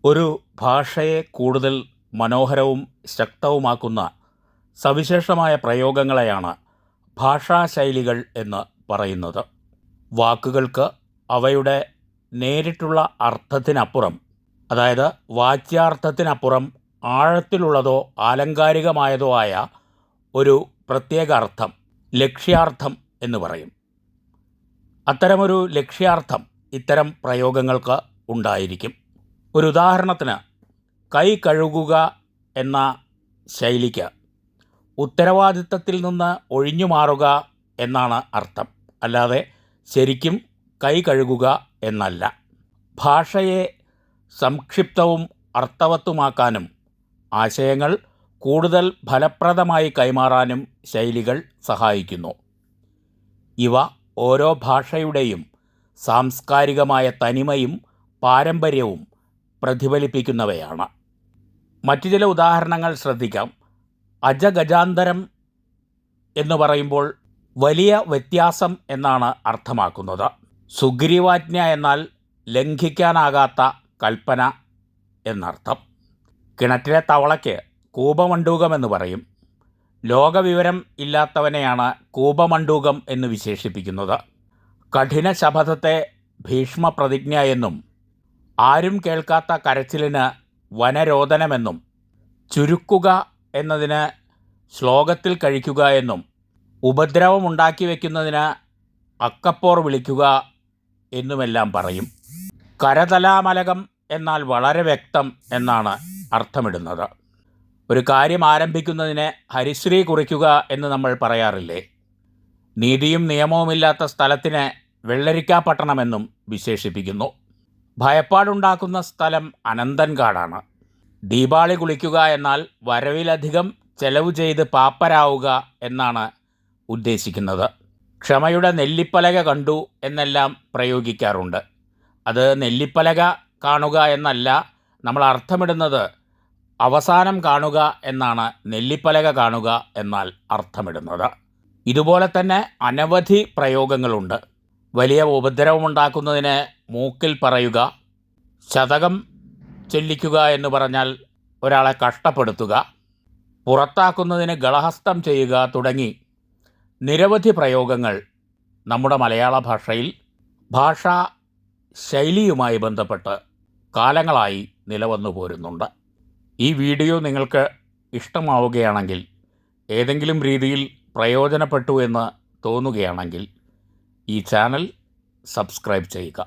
ഒരു ഭാഷയെ കൂടുതൽ മനോഹരവും ശക്തവുമാക്കുന്ന സവിശേഷമായ പ്രയോഗങ്ങളെയാണ് ഭാഷാശൈലികൾ എന്ന് പറയുന്നത്. വാക്കുകൾക്ക് അവയുടെ നേരിട്ടുള്ള അർത്ഥത്തിനപ്പുറം, അതായത് വാച്യാർത്ഥത്തിനപ്പുറം ആഴത്തിലുള്ളതോ ആലങ്കാരികമായതോ ആയ ഒരു പ്രത്യേക അർത്ഥം, ലക്ഷ്യാർത്ഥം എന്ന് പറയും. അത്തരമൊരു ലക്ഷ്യാർത്ഥം ഇത്തരം പ്രയോഗങ്ങൾക്ക് ഉണ്ടായിരിക്കും. ഒരു ഉദാഹരണത്തിന്, കൈ കഴുകുക എന്ന ശൈലിക്ക് ഉത്തരവാദിത്തത്തിൽ നിന്ന് ഒഴിഞ്ഞു മാറുക എന്നാണ് അർത്ഥം, അല്ലാതെ ശരിക്കും കൈ കഴുകുക എന്നല്ല. ഭാഷയെ സംക്ഷിപ്തവും അർത്ഥവത്തുമാക്കാനും ആശയങ്ങൾ കൂടുതൽ ഫലപ്രദമായി കൈമാറാനും ശൈലികൾ സഹായിക്കുന്നു. ഇവ ഓരോ ഭാഷയുടെയും സാംസ്കാരികമായ തനിമയും പാരമ്പര്യവും പ്രതിഫലിപ്പിക്കുന്നവയാണ്. മറ്റു ചില ഉദാഹരണങ്ങൾ ശ്രദ്ധിക്കാം. അജഗജാന്തരം എന്ന് പറയുമ്പോൾ വലിയ വ്യത്യാസം എന്നാണ് അർത്ഥമാക്കുന്നത്. സുഗ്രീവാജ്ഞ എന്നാൽ ലംഘിക്കാനാകാത്ത കൽപ്പന എന്നർത്ഥം. കിണറ്റിലെ തവളയ്ക്ക് കൂപമണ്ഡൂകം എന്ന് പറയും. ലോകവിവരം ഇല്ലാത്തവനെയാണ് കൂപമണ്ഡൂകം എന്ന് വിശേഷിപ്പിക്കുന്നത്. കഠിന ശപഥത്തെ ഭീഷ്മപ്രതിജ്ഞ എന്നും ആരും കേൾക്കാത്ത കരച്ചിലിന് വനരോദനമെന്നും ചുരുക്കുക എന്നതിന് ശ്ലോകത്തിൽ കഴിക്കുക എന്നും ഉപദ്രവമുണ്ടാക്കി വയ്ക്കുന്നതിന് അക്കപ്പോർ വിളിക്കുക എന്നുമെല്ലാം പറയും. കരതലാമലകം എന്നാൽ വളരെ വ്യക്തം എന്നാണ് അർത്ഥമിടുന്നത്. ഒരു കാര്യം ആരംഭിക്കുന്നതിന് ഹരിശ്രീ കുറിക്കുക എന്ന് നമ്മൾ പറയാറില്ലേ? നീതിയും നിയമവുമില്ലാത്ത സ്ഥലത്തിന് വെള്ളരിക്കാപട്ടണമെന്നും വിശേഷിപ്പിക്കുന്നു. ഭയപ്പാടുണ്ടാക്കുന്ന സ്ഥലം അനന്തൻകാടാണ്. ദീപാവളി കുളിക്കുക എന്നാൽ വരവിലധികം ചെലവ് ചെയ്ത് പാപ്പരാവുക എന്നാണ് ഉദ്ദേശിക്കുന്നത്. ക്ഷമയുടെ നെല്ലിപ്പലക കണ്ടു എന്നെല്ലാം പ്രയോഗിക്കാറുണ്ട്. അത് നെല്ലിപ്പലക കാണുക എന്നല്ല, നമ്മൾ അർത്ഥമിടുന്നത് അവസാനം കാണുക എന്നാണ്. നെല്ലിപ്പലക കാണുക എന്നാൽ അർത്ഥമിടുന്നത്. ഇതുപോലെ തന്നെ അനവധി പ്രയോഗങ്ങളുണ്ട്. വലിയ ഉപദ്രവമുണ്ടാക്കുന്നതിന് മൂക്കിൽ പറയുക, ശതകം ചൊല്ലിക്കുക എന്ന് പറഞ്ഞാൽ ഒരാളെ കഷ്ടപ്പെടുത്തുക, പുറത്താക്കുന്നതിന് ഗളഹസ്തം ചെയ്യുക തുടങ്ങി നിരവധി പ്രയോഗങ്ങൾ നമ്മുടെ മലയാള ഭാഷയിൽ ഭാഷാ ശൈലിയുമായി ബന്ധപ്പെട്ട് കാലങ്ങളായി നിലവന്നു പോരുന്നുണ്ട്. ഈ വീഡിയോ നിങ്ങൾക്ക് ഇഷ്ടമാവുകയാണെങ്കിൽ, ഏതെങ്കിലും രീതിയിൽ പ്രയോജനപ്പെട്ടു എന്ന് തോന്നുകയാണെങ്കിൽ ഈ ചാനൽ സബ്സ്ക്രൈബ് ചെയ്യുക.